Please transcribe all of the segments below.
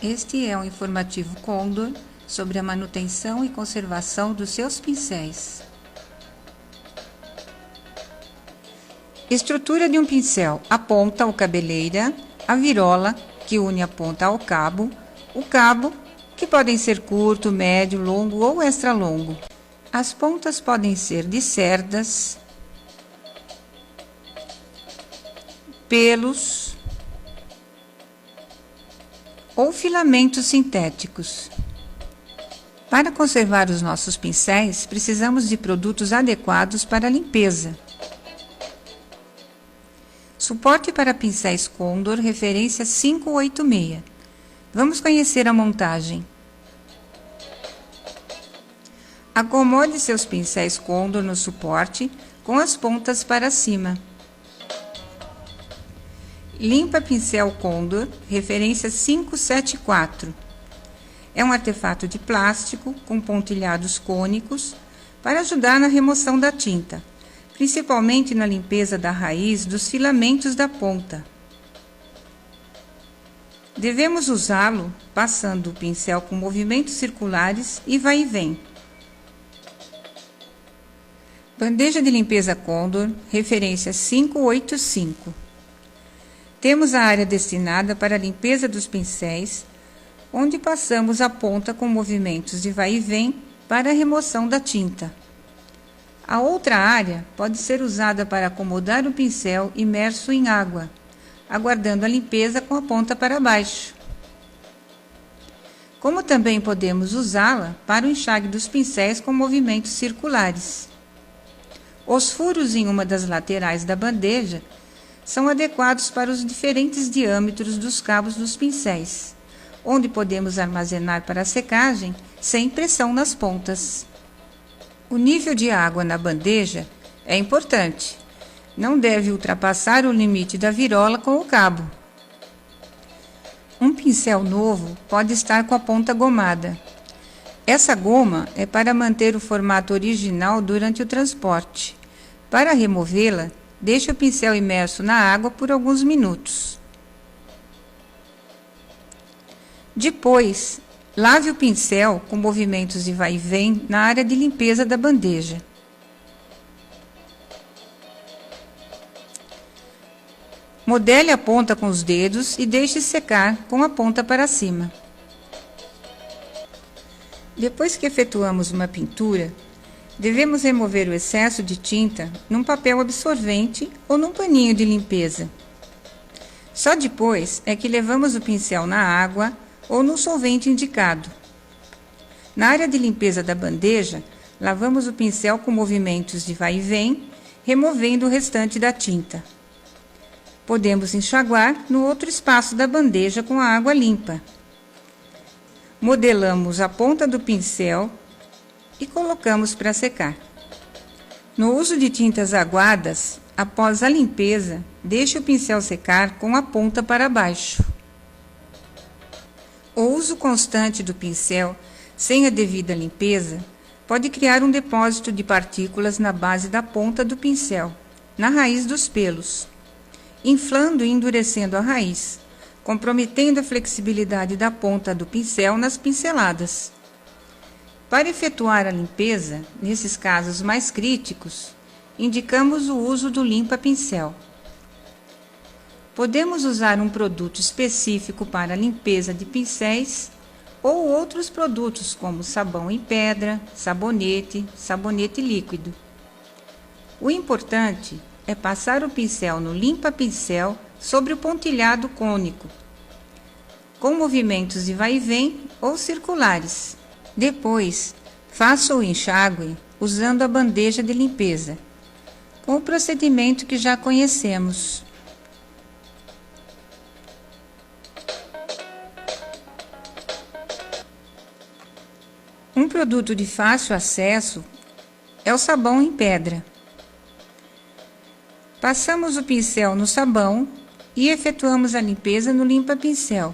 Este é um informativo Condor sobre a manutenção e conservação dos seus pincéis. Estrutura de um pincel: a ponta ou cabeleira, a virola, que une a ponta ao cabo, o cabo, que podem ser curto, médio, longo ou extra longo. As pontas podem ser de cerdas, pelos ou filamentos sintéticos. Para conservar os nossos pincéis, precisamos de produtos adequados para a limpeza. Suporte para pincéis Condor, referência 586. Vamos conhecer a montagem. Acomode seus pincéis Condor no suporte, com as pontas para cima. Limpa pincel Condor, referência 574. É um artefato de plástico com pontilhados cônicos para ajudar na remoção da tinta, principalmente na limpeza da raiz dos filamentos da ponta. Devemos usá-lo passando o pincel com movimentos circulares e vai e vem. Bandeja de limpeza Condor, referência 585. Temos a área destinada para a limpeza dos pincéis, onde passamos a ponta com movimentos de vai e vem para a remoção da tinta. A outra área pode ser usada para acomodar o pincel imerso em água, aguardando a limpeza com a ponta para baixo. Como também podemos usá-la para o enxágue dos pincéis com movimentos circulares. Os furos em uma das laterais da bandeja são adequados para os diferentes diâmetros dos cabos dos pincéis, onde podemos armazenar para a secagem sem pressão nas pontas. O nível de água na bandeja é importante. Não deve ultrapassar o limite da virola com o cabo. Um pincel novo pode estar com a ponta gomada. Essa goma é para manter o formato original durante o transporte. Para removê-la, deixe o pincel imerso na água por alguns minutos. Depois, lave o pincel com movimentos de vai e vem na área de limpeza da bandeja. Modele a ponta com os dedos e deixe secar com a ponta para cima. Depois que efetuamos uma pintura, devemos remover o excesso de tinta num papel absorvente ou num paninho de limpeza. Só depois é que levamos o pincel na água ou no solvente indicado. Na área de limpeza da bandeja, lavamos o pincel com movimentos de vai e vem, removendo o restante da tinta. Podemos enxaguar no outro espaço da bandeja com a água limpa. Modelamos a ponta do pincel e colocamos para secar. No uso de tintas aguadas, após a limpeza, deixe o pincel secar com a ponta para baixo. O uso constante do pincel, sem a devida limpeza, pode criar um depósito de partículas na base da ponta do pincel, na raiz dos pelos, inflando e endurecendo a raiz, comprometendo a flexibilidade da ponta do pincel nas pinceladas. Para efetuar a limpeza, nesses casos mais críticos, indicamos o uso do limpa-pincel. Podemos usar um produto específico para a limpeza de pincéis ou outros produtos como sabão em pedra, sabonete líquido. O importante é passar o pincel no limpa-pincel sobre o pontilhado cônico, com movimentos de vai e vem ou circulares. Depois, faça o enxágue usando a bandeja de limpeza, com o procedimento que já conhecemos. Um produto de fácil acesso é o sabão em pedra. Passamos o pincel no sabão e efetuamos a limpeza no limpa-pincel,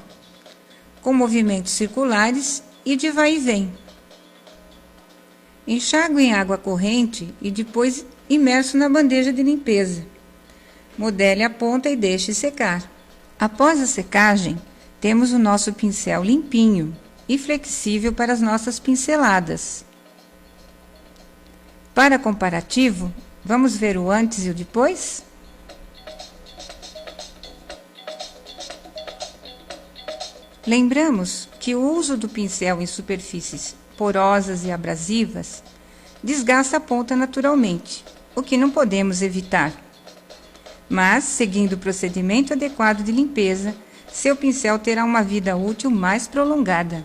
com movimentos circulares e de vai e vem. Enxágue em água corrente e depois imerso na bandeja de limpeza. Modele a ponta e deixe secar. Após a secagem, temos o nosso pincel limpinho e flexível para as nossas pinceladas. Para comparativo, vamos ver o antes e o depois? Lembramos que o uso do pincel em superfícies porosas e abrasivas desgasta a ponta naturalmente, o que não podemos evitar. Mas, seguindo o procedimento adequado de limpeza, seu pincel terá uma vida útil mais prolongada.